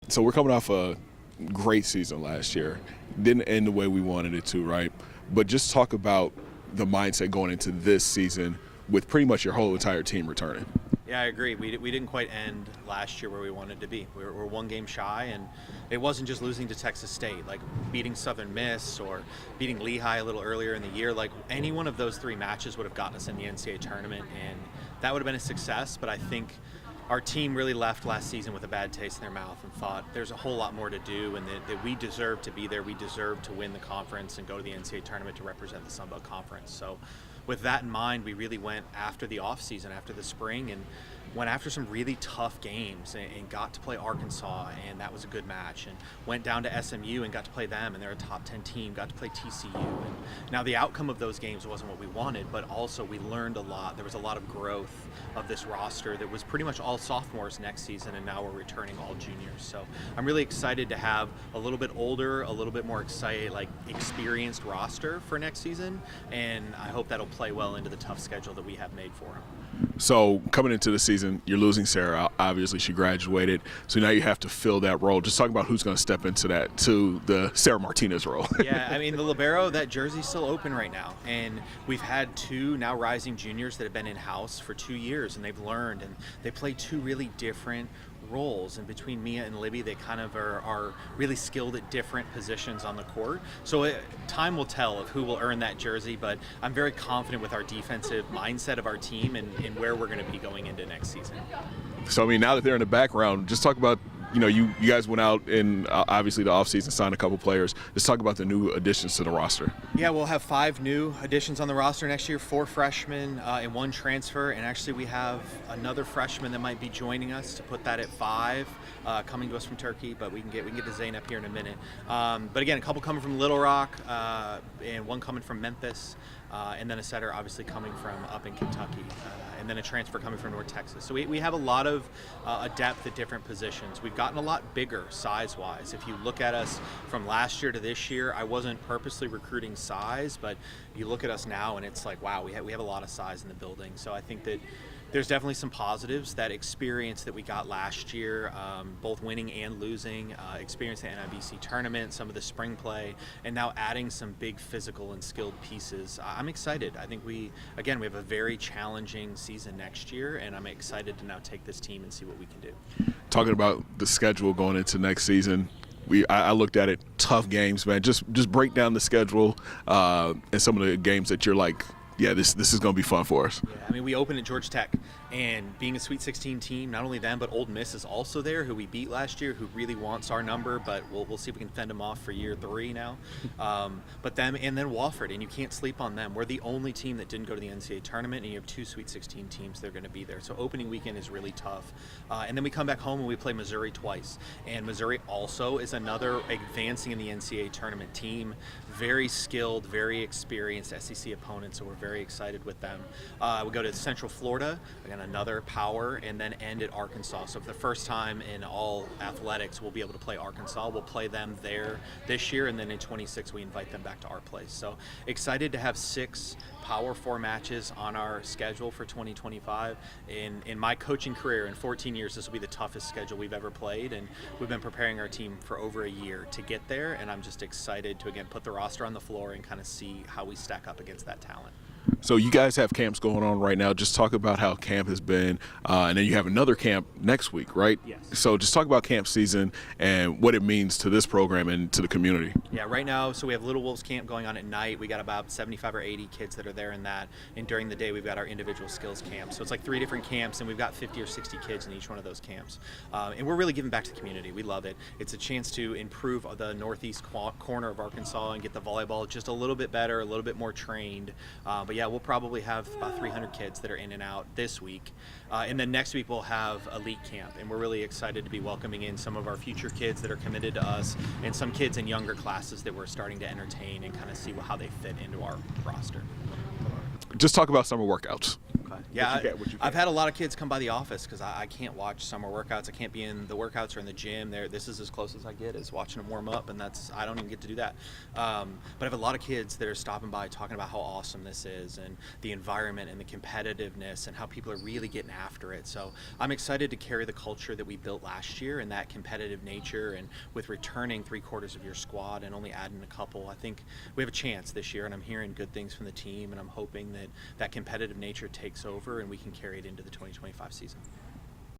So we're coming off a great season last year. Didn't end the way we wanted it to, right? But just talk about the mindset going into this season with pretty much your whole entire team returning. Yeah, I agree. We didn't quite end last year where we wanted to be. We're one game shy, and it wasn't just losing to Texas State, like beating Southern Miss or beating Lehigh a little earlier in the year. Like any one of those three matches would have gotten us in the NCAA tournament, and that would have been a success. But I think our team really left last season with a bad taste in their mouth and thought there's a whole lot more to do, and that we deserve to be there. We deserve to win the conference and go to the NCAA tournament to represent the Sun Belt Conference. So with that in mind, we really went after the offseason, after the spring, and went after some really tough games and got to play Arkansas, and that was a good match, and went down to SMU and got to play them, and they're a top 10 team, got to play TCU. And now the outcome of those games wasn't what we wanted, but also we learned a lot. There was a lot of growth of this roster that was pretty much all sophomores next season, and now we're returning all juniors. So I'm really excited to have a little bit older, a little bit more excited, like experienced roster for next season, and I hope that'll play well into the tough schedule that we have made for them. So coming into the season, you're losing Sarah. Obviously, she graduated. So now you have to fill that role. Just talk about who's going to step into that, to the Sarah Martinez role. Yeah, I mean, the libero, that jersey's still open right now. And we've had two now rising juniors that have been in-house for 2 years, and they've learned, and they play two really different roles. And between Mia and Libby, they kind of are really skilled at different positions on the court. So time will tell of who will earn that jersey, but I'm very confident with our defensive mindset of our team and where we're going to be going into next season. So, I mean, now that they're in the background, just talk about, you guys went out in obviously the offseason, signed a couple players. Just talk about the new additions to the roster. Yeah, we'll have 5 new additions on the roster next year, 4 freshmen and 1 transfer. And actually we have another freshman that might be joining us to put that at 5, coming to us from Turkey, but we can get to Zane up here in a minute. But again, a couple coming from Little Rock and 1 coming from Memphis. And then a setter obviously coming from up in Kentucky, and then a transfer coming from North Texas. So we have a lot of depth at different positions. We've gotten a lot bigger size-wise. If you look at us from last year to this year, I wasn't purposely recruiting size, but you look at us now and it's like, wow, we have a lot of size in the building. So I think that there's definitely some positives. That experience that we got last year, both winning and losing, experience the NIBC tournament, some of the spring play, and now adding some big physical and skilled pieces. I'm excited. I think we have a very challenging season next year, and I'm excited to now take this team and see what we can do. Talking about the schedule going into next season, I looked at it, tough games, man. Just break down the schedule and some of the games that you're like, yeah, this is going to be fun for us. Yeah, I mean, we opened at Georgia Tech, and being a Sweet 16 team, not only them, but Ole Miss is also there, who we beat last year, who really wants our number, but we'll see if we can fend them off for year 3 now. But them, and then Wofford, and you can't sleep on them. We're the only team that didn't go to the NCAA tournament, and you have 2 Sweet 16 teams that are going to be there. So opening weekend is really tough. And then we come back home and we play Missouri twice. And Missouri also is another advancing in the NCAA tournament team. Very skilled, very experienced SEC opponent, so we're very excited with them. We go to Central Florida, again, another power, and then end at Arkansas. So for the first time in all athletics, we'll be able to play Arkansas. We'll play them there this year, and then in 26 we invite them back to our place. So excited to have 6 Power 4 matches on our schedule for 2025. In my coaching career, in 14 years, this will be the toughest schedule we've ever played, and we've been preparing our team for over a year to get there, and I'm just excited to, again, put the roster on the floor and kind of see how we stack up against that talent. So you guys have camps going on right now. Just talk about how camp has been, and then you have another camp next week, right? Yes. So just talk about camp season and what it means to this program and to the community. Yeah, right now, so we have Little Wolves camp going on at night. We got about 75 or 80 kids that are there in that, and during the day we've got our individual skills camp. So it's like 3 different camps, and we've got 50 or 60 kids in each one of those camps. And we're really giving back to the community. We love it. It's a chance to improve the northeast corner of Arkansas and get the volleyball just a little bit better, a little bit more trained. But yeah, we'll probably have about 300 kids that are in and out this week. And then next week we'll have elite camp, and we're really excited to be welcoming in some of our future kids that are committed to us, and some kids in younger classes that we're starting to entertain and kind of see how they fit into our roster. Just talk about summer workouts. Okay. Yeah, What you I've can't. had a lot of kids come by the office because I can't watch summer workouts. I can't be in the workouts or in the gym. This is as close as I get is watching them warm up, and I don't even get to do that. But I have a lot of kids that are stopping by talking about how awesome this is and the environment and the competitiveness and how people are really getting after it. So I'm excited to carry the culture that we built last year and that competitive nature. And with returning 3/4 of your squad and only adding a couple, I think we have a chance this year. And I'm hearing good things from the team, and I'm hoping that competitive nature takes over and we can carry it into the 2025 season.